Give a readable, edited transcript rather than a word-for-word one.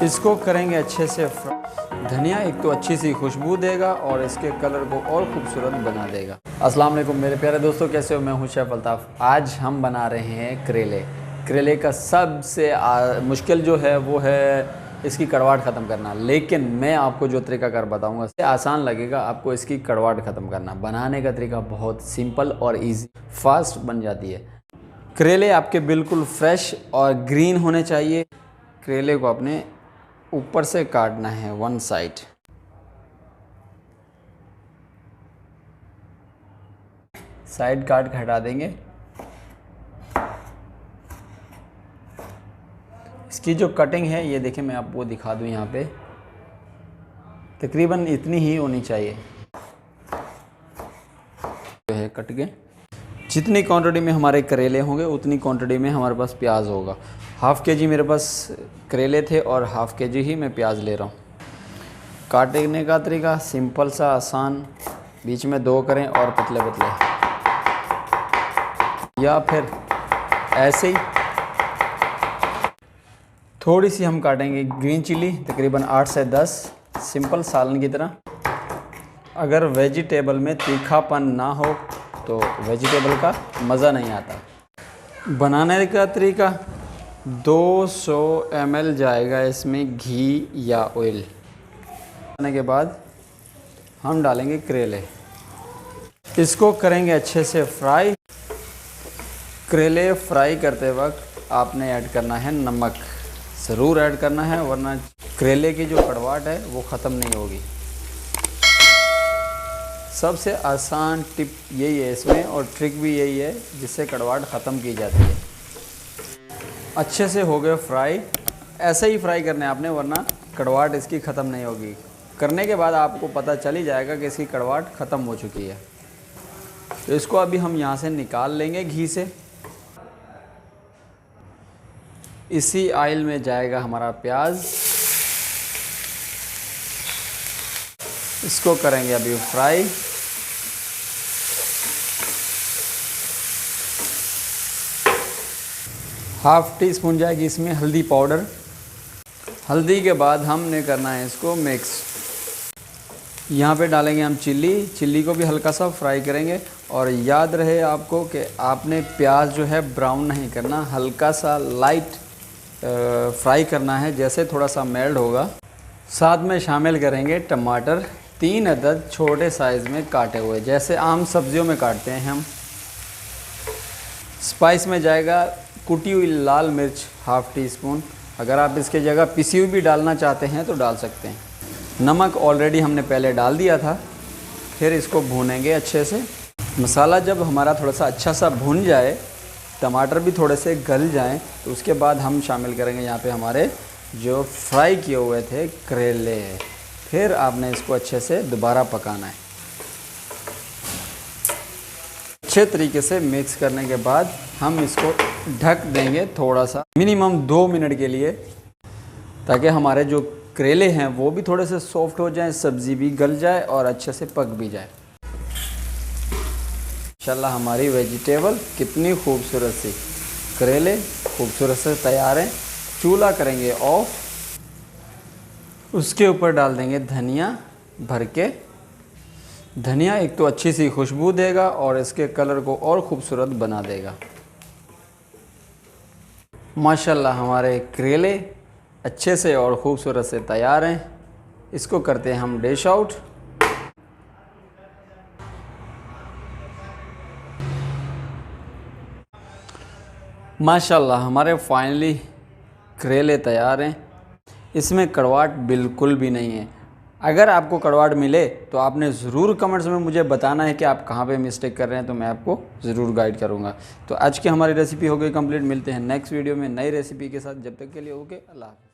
इसको करेंगे अच्छे से धनिया एक तो अच्छी सी खुशबू देगा और इसके कलर को और खूबसूरत बना देगा। अस्सलाम वालेकुम मेरे प्यारे दोस्तों, कैसे हो? मैं हूं शेफ़ अल्ताफ़। आज हम बना रहे हैं करेले। करेले का सबसे मुश्किल जो है वो है इसकी कड़वाहट ख़त्म करना, लेकिन मैं आपको जो तरीका कर बताऊंगा उससे आसान लगेगा आपको इसकी कड़वाहट ख़त्म करना। बनाने का तरीका बहुत सिंपल और इजी, फास्ट बन जाती है। करेले आपके बिल्कुल फ्रेश और ग्रीन होने चाहिए। करेले को अपने ऊपर से काटना है, वन साइड। साइड काट के हटा देंगे। इसकी जो कटिंग है ये देखिए, मैं आपको दिखा दूं। यहाँ पे तकरीबन इतनी ही होनी चाहिए। जो है कट के, जितनी क्वांटिटी में हमारे करेले होंगे उतनी क्वांटिटी में हमारे पास प्याज होगा। हाफ़ के जी मेरे पास करेले थे और हाफ़ के जी ही मैं प्याज ले रहा हूँ। काटने का तरीका सिंपल सा आसान, बीच में दो करें और पतले पतले, या फिर ऐसे ही। थोड़ी सी हम काटेंगे ग्रीन चिली, तकरीबन 8 से 10, सिंपल सालन की तरह। अगर वेजिटेबल में तीखापन ना हो तो वेजिटेबल का मज़ा नहीं आता। बनाने का तरीका 200 ml जाएगा इसमें घी या ऑयल। बनाने के बाद हम डालेंगे करेले, इसको करेंगे अच्छे से फ्राई। करेले फ्राई करते वक्त आपने ऐड करना है नमक, ज़रूर ऐड करना है, वरना करेले की जो कड़वाहट है वो ख़त्म नहीं होगी। सबसे आसान टिप यही है इसमें, और ट्रिक भी यही है जिससे कड़वाहट ख़त्म की जाती है। अच्छे से हो गए फ्राई। ऐसे ही फ्राई करने आपने, वरना कड़वाहट इसकी ख़त्म नहीं होगी। करने के बाद आपको पता चल ही जाएगा कि इसकी कड़वाहट ख़त्म हो चुकी है। तो इसको अभी हम यहाँ से निकाल लेंगे घी से। इसी ऑयल में जाएगा हमारा प्याज, इसको करेंगे अभी फ्राई। हाफ़ टी स्पून जाएगी इसमें हल्दी पाउडर। हल्दी के बाद हमने करना है इसको मिक्स। यहाँ पे डालेंगे हम चिल्ली को भी हल्का सा फ्राई करेंगे। और याद रहे आपको कि आपने प्याज जो है ब्राउन नहीं करना, हल्का सा लाइट फ्राई करना है। जैसे थोड़ा सा मेल्ट होगा, साथ में शामिल करेंगे टमाटर, 3 अदद छोटे साइज़ में काटे हुए, जैसे आम सब्जियों में काटते हैं हम। स्पाइस में जाएगा कुटी हुई लाल मिर्च, हाफ़ टी स्पून। अगर आप इसके जगह पिसी हुई भी डालना चाहते हैं तो डाल सकते हैं। नमक ऑलरेडी हमने पहले डाल दिया था। फिर इसको भूनेंगे अच्छे से। मसाला जब हमारा थोड़ा सा अच्छा सा भुन जाए, टमाटर भी थोड़े से गल जाएं, तो उसके बाद हम शामिल करेंगे यहाँ पे हमारे जो फ्राई किए हुए थे करेले। फिर आपने इसको अच्छे से दोबारा पकाना है। अच्छे तरीके से मिक्स करने के बाद हम इसको ढक देंगे थोड़ा सा, मिनिमम 2 मिनट के लिए, ताकि हमारे जो करेले हैं वो भी थोड़े से सॉफ्ट हो जाएं, सब्ज़ी भी गल जाए और अच्छे से पक भी जाए। इंशाल्लाह हमारी वेजिटेबल कितनी खूबसूरत सी, करेले खूबसूरत से तैयार हैं। चूल्हा करेंगे ऑफ, उसके ऊपर डाल देंगे धनिया भर के। धनिया एक तो अच्छी सी खुशबू देगा और इसके कलर को और खूबसूरत बना देगा। माशाल्लाह हमारे करेले अच्छे से और ख़ूबसूरत से तैयार हैं। इसको करते हैं हम डिश आउट। माशाल्लाह हमारे फाइनली करेले तैयार हैं। इसमें कड़वाहट बिल्कुल भी नहीं है। अगर आपको कड़वाहट मिले तो आपने ज़रूर कमेंट्स में मुझे बताना है कि आप कहाँ पे मिस्टेक कर रहे हैं, तो मैं आपको ज़रूर गाइड करूँगा। तो आज की हमारी रेसिपी हो गई कंप्लीट। मिलते हैं नेक्स्ट वीडियो में नई रेसिपी के साथ। जब तक के लिए ओके, अल्लाह हाफ़िज़।